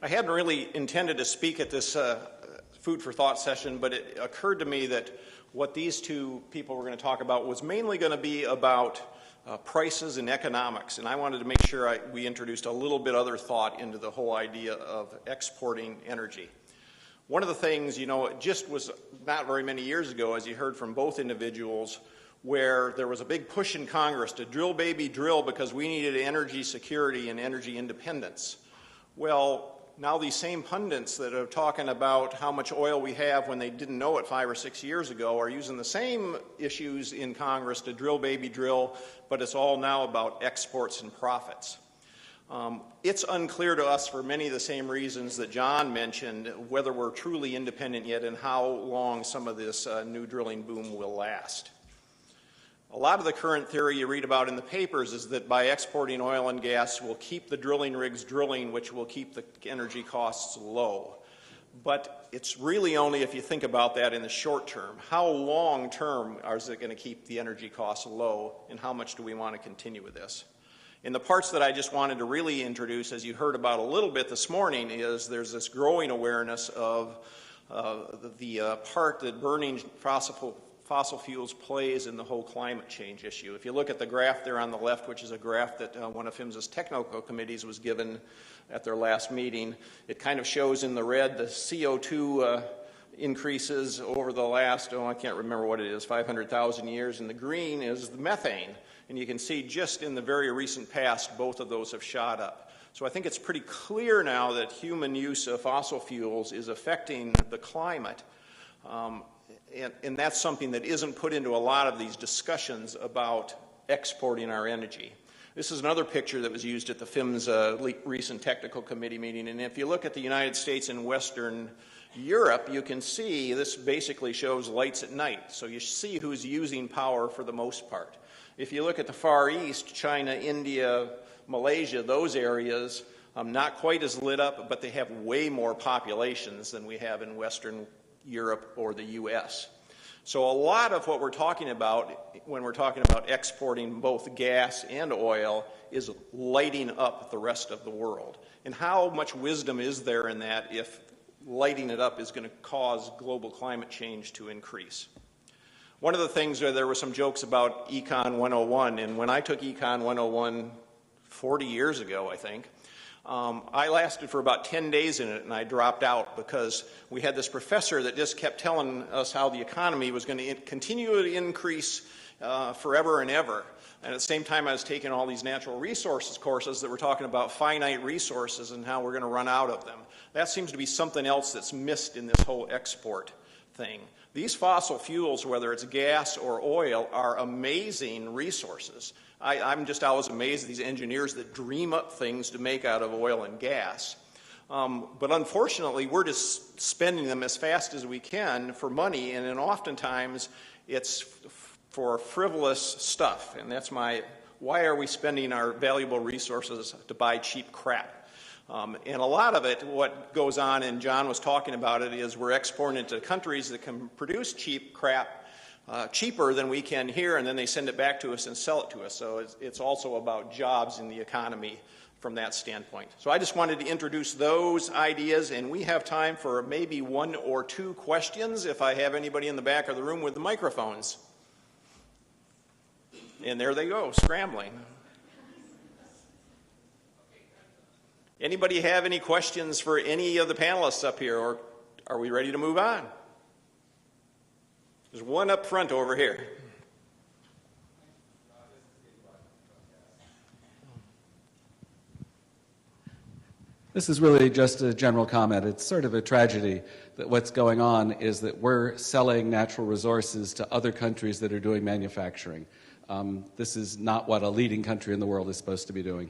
I hadn't really intended to speak at this food for thought session, but it occurred to me that what these two people were going to talk about was mainly going to be about prices and economics, and I wanted to make sure we introduced a little bit other thought into the whole idea of exporting energy. One of the things, it just was not very many years ago, as you heard from both individuals, where there was a big push in Congress to drill, baby, drill, because we needed energy security and energy independence. Well, now these same pundits that are talking about how much oil we have when they didn't know it 5 or 6 years ago are using the same issues in Congress to drill, baby, drill, but it's all now about exports and profits. It's unclear to us for many of the same reasons that John mentioned whether we're truly independent yet and how long some of this new drilling boom will last. A lot of the current theory you read about in the papers is that by exporting oil and gas, we'll keep the drilling rigs drilling, which will keep the energy costs low. But it's really only if you think about that in the short term. How long term is it going to keep the energy costs low, and how much do we want to continue with this? In the parts that I just wanted to really introduce, as you heard about a little bit this morning, is there's this growing awareness of the part that burning fossil fuels plays in the whole climate change issue. If you look at the graph there on the left, which is a graph that one of PHMSA's technical committees was given at their last meeting, it kind of shows in the red the CO2 increases over the last, I can't remember what it is, 500,000 years, and the green is the methane. And you can see just in the very recent past, both of those have shot up. So I think it's pretty clear now that human use of fossil fuels is affecting the climate. And that's something that isn't put into a lot of these discussions about exporting our energy. This is another picture that was used at the PHMSA recent technical committee meeting. And if you look at the United States and Western Europe, you can see this basically shows lights at night. So you see who's using power for the most part. If you look at the Far East, China, India, Malaysia, those areas, not quite as lit up, but they have way more populations than we have in Western Europe or the U.S. So a lot of what we're talking about when we're talking about exporting both gas and oil is lighting up the rest of the world. And how much wisdom is there in that if lighting it up is going to cause global climate change to increase? One of the things there were some jokes about Econ 101, and when I took Econ 101 40 years ago, I think, I lasted for about 10 days in it, and I dropped out because we had this professor that just kept telling us how the economy was going to continue to increase forever and ever. And at the same time, I was taking all these natural resources courses that were talking about finite resources and how we're going to run out of them. That seems to be something else that's missed in this whole export thing. These fossil fuels, whether it's gas or oil, are amazing resources. I'm just always amazed at these engineers that dream up things to make out of oil and gas. But unfortunately, we're just spending them as fast as we can for money, and then oftentimes it's for frivolous stuff. And that's why are we spending our valuable resources to buy cheap crap? And a lot of it, what goes on, and John was talking about it, is we're exporting it to countries that can produce cheap crap cheaper than we can here, and then they send it back to us and sell it to us. So it's also about jobs in the economy from that standpoint. So I just wanted to introduce those ideas, and we have time for maybe 1 or 2 questions if I have anybody in the back of the room with the microphones. And there they go, scrambling. Anybody have any questions for any of the panelists up here, or are we ready to move on? There's one up front over here. This is really just a general comment. It's sort of a tragedy that what's going on is that we're selling natural resources to other countries that are doing manufacturing. This is not what a leading country in the world is supposed to be doing.